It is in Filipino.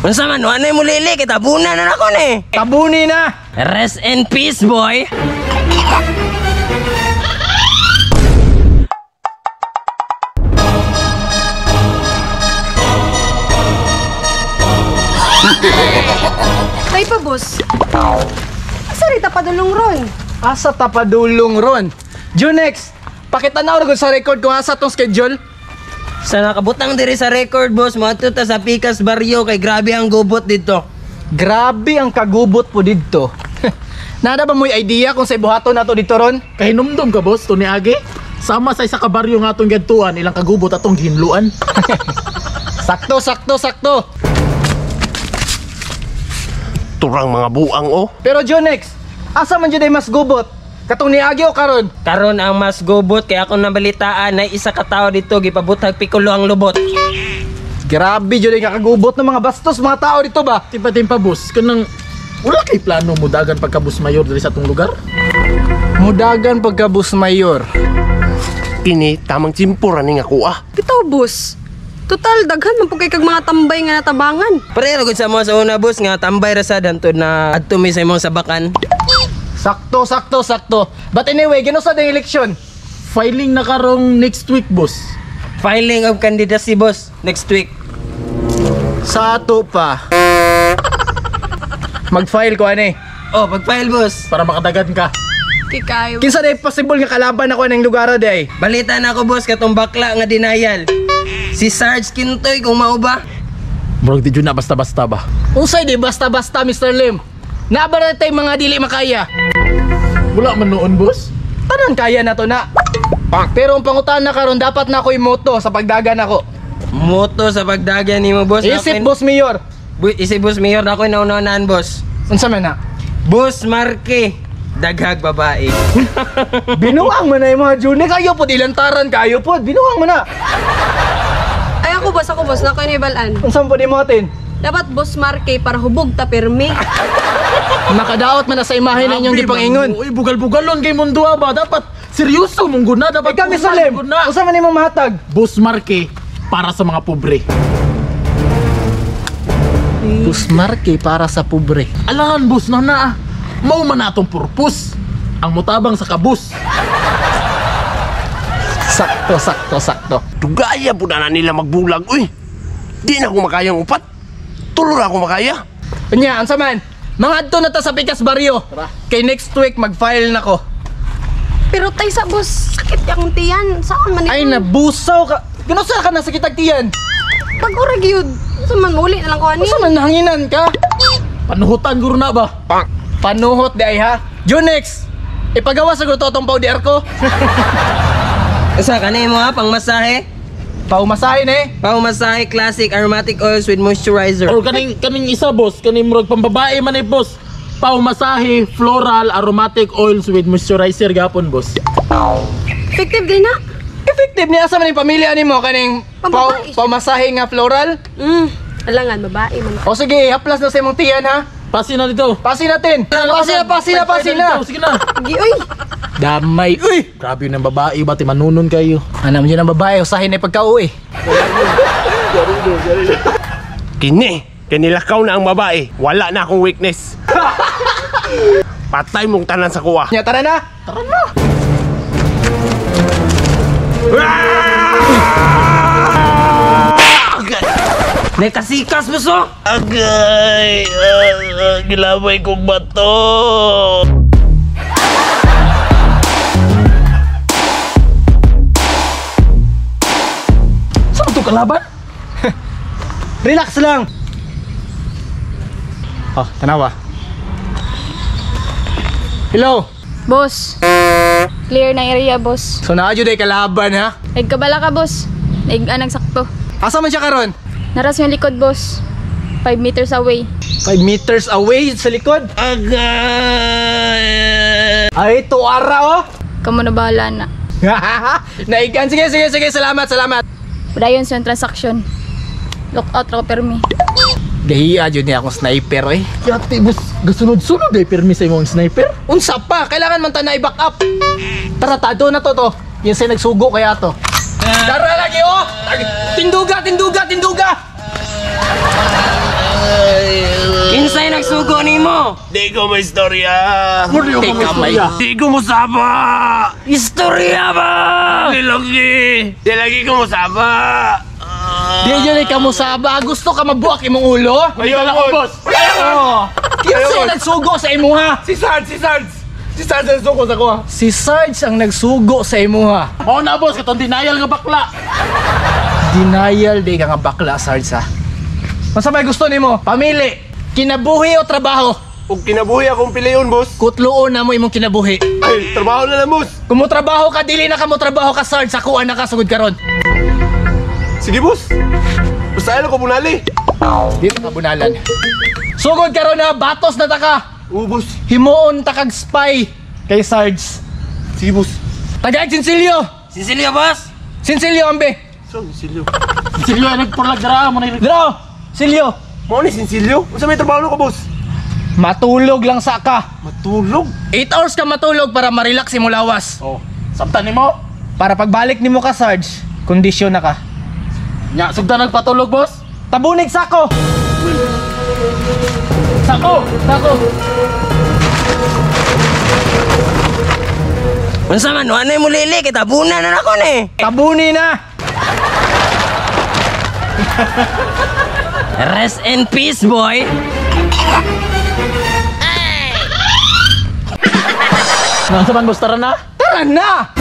Unsa man, ano mo lili? Kitabunan na ako ni. Tabuni na. Rest in peace, boy. Ay pa, boss. Asa rita padulong ron? Asa tapadulong ron? Junex, pakitanaw ra sa record kung asa tong schedule. Sa nakabutang diri sa record, boss, moadto ta sa Picas Barrio kay grabe ang gubot dito. Grabe ang kagubot po dito. Nada ba mo'y idea kung sa ibuhaton nato dito ron? Kahinumdum ka boss, to ni Agi. Sama sa isa ka baryo nga atong gadtuan, ilang kagubot atong ginluan. Sakto, sakto, sakto. Turang mga buang oh. Pero Junex, asa man jud ay mas gubot? Katong niagi o karon? Karon ang mas gubot kay akong nabalitaan na isa ka tawo dito gipabutag pikulo ang lubot. Grabe jud ay kakagubot ng mga bastos mga tao dito ba? Timpa-timpa boss, kanang wala kay plano mo dagan pagka-bus mayor diri sa atong lugar? Mudagan pagka-bus mayor. Ini tamang simpuran ni nga kuha. Bitaw, boss. Total, daghan man po kay kag mga tambay nga natabangan. Parero gud sa mo sa una, boss, nga tambay ra sa dantud na adto mi sa imong sabakan. Sakto, sakto, sakto. But anyway, ginusa ding eleksyon. Filing na karong next week boss. Filing of candidacy, boss, next week. Sa ato pa. Mag-file ko ani. Oh, pag-file, boss. Para makadagan ka. Kikayo. Kinsa day possible nga kalaban ako ning lugar day? Balita na ako, boss, katong bakla nga denial. Si Sarge Kintoy kung mao ba? Bro, di dyan na basta-basta ba? Unsay di basta-basta Mr. Lim. Naabara tay mga dili makaya. Wala man noon boss. Tanan kaya na to na. Pero ang pangutan na karon dapat na ako imoto sa pagdagan ako. Moto sa pagdagan nimo, boss. Isip boss mayor. Isip boss mayor na ako nauna-unahan, boss. Unsa man na? Boss Marque, daghag babae. Binuang mo na yung mga June. Kayo po, ilantaran kayo po. Binuang mo na. Ay, ako, boss. Na ako inibalaan. Unsan po di mo atin? Dapat, boss Marque, para hubog ta permi. Nakadaot man na sa imahe na inyong gipangingon. Uy, bugal-bugalon kay mundo ba? Dapat seryoso mong guna. Dapat Ikaw, Mr. Lim. Unsa man imong mahatag? Boss Marque, para sa mga pobre. Bus marke para sa pobre. Alangan boss na na. Mao man atong purpose. Ang mutabang sa kabus. Sakto, sakto, sakto. Dugaya po na nila magbulag. Uy, di na ako makayang upat. Tulo na ako makaya. Kanya, ansa man? Mga adto na ta sa Picas Barrio. Kay next week mag-file na ko. Pero tay sa boss, sakit akong tiyan. Saan man Ay, nabusaw ka. Ginusa ka na sa kitagtiyan. Pag-urag yun. Saan man uli na lang ko ani? Unsa man nanginan ka? Panuhutan guro na ba? Panuhot di ay ha. Junex, ipagawa sa guto tong powder ko. Asa kanay mo ha, pangmasahe? Paumasahin eh. Pangmasahe classic aromatic oils with moisturizer. Or kaning isa boss, kaning murag pambabae man boss. Pau-masahe, floral, aromatic oils with moisturizer gapon boss. Effective din na. Effective niya sa maning pamilya nimo kaning Pambabae siya. paumasahe nga floral. Alangan, babae man. O sige, haplas na sa imong tiyan ha. Pasi na dito. Pasi natin. Pasi na. Sige na. Gi, uy. Damay. Uy! Grabe yung babae ba, timanunon kayo. Anam dyan ang babae, usahin na pagka-uwi. Kini, kinilakaw na ang babae. Wala na akong weakness. Patay mong tanan sa kuha. Nya, tara na. Nekasikas mo so? Agay! Gilabay kong bato! Saan ito kalaban? Relax lang. Oh, tanawa. Hello. Boss, clear na area, boss. So naadyo day kalaban ha? Nagkabala ka, boss. Nag-anang sakto. Asa man siya karon? Naras yung likod, boss. 5 meters away. 5 meters away sa likod. Agay! Ay, tuara oh. Kamu na bahala na. Naigan. Sige. Salamat. Dayon sa transaction. Lockout ako permi. Gahiya dyan niya akong sniper eh. Yati boss, gasunod-sunod ay permi sa imong sniper. Unsa pa? Kailangan man ta na i-back up. Tratado na to. Yan sa'y nagsugo kaya to. Dara lagi oh! Tinduga! nimo? Di ko may istorya. Teka, may. Di ko musaba. Istorya ba? Di lagi ko musaba. Di yun ay kamusaba. Gusto ka mabuak imong ulo? Ayaw Ako, boss. Oo. Kasi nagsugo sa imuha. Si Sarge ang suko sa ko. Si Sarge ang nagsugo sa imuha. Mao na boss, katong denial nga bakla. Denial day ka nga bakla, Sarge ha. Masa may gusto nimo? Pamili. Kinabuhi o trabaho? Kung kinabuhi akong piliyon, boss. Kutloon na mo imong kinabuhi. Ay, trabaho na lang, boss. Kung mo trabaho ka, dili na ka mo trabaho ka, Sarge. Sakuan na ka, sugod karon. Sige, boss. Basta ayaw ko bunali. Dili ka bunalan. Sugod karon na, batos na ta ka. Oo, boss. Himuon ta kag spy kay Sarge. Sige, boss. Tagay Sinsilyo. Sinsilyo, boss? Sinsilyo ambe. So, Silyo. Silyo ay nagpurlag dara mo na. Dro, Silyo. Mo ni Sinsilyo? Unsa may trabaho ko, boss? Matulog lang sa ka. Matulog. 8 hours ka matulog para ma-relax mo lawas. Oh, sabtan nimo. Para pagbalik nimo ka, Sarge, kondisyon na ka. Nya sugda nagpatulog boss. Tabunig sako. Sako. Unsa man, ano yung mulili? Kitabunan na ako ni. Tabuni na. Rest in peace, boy. Nasa man boss tara na. Tara na.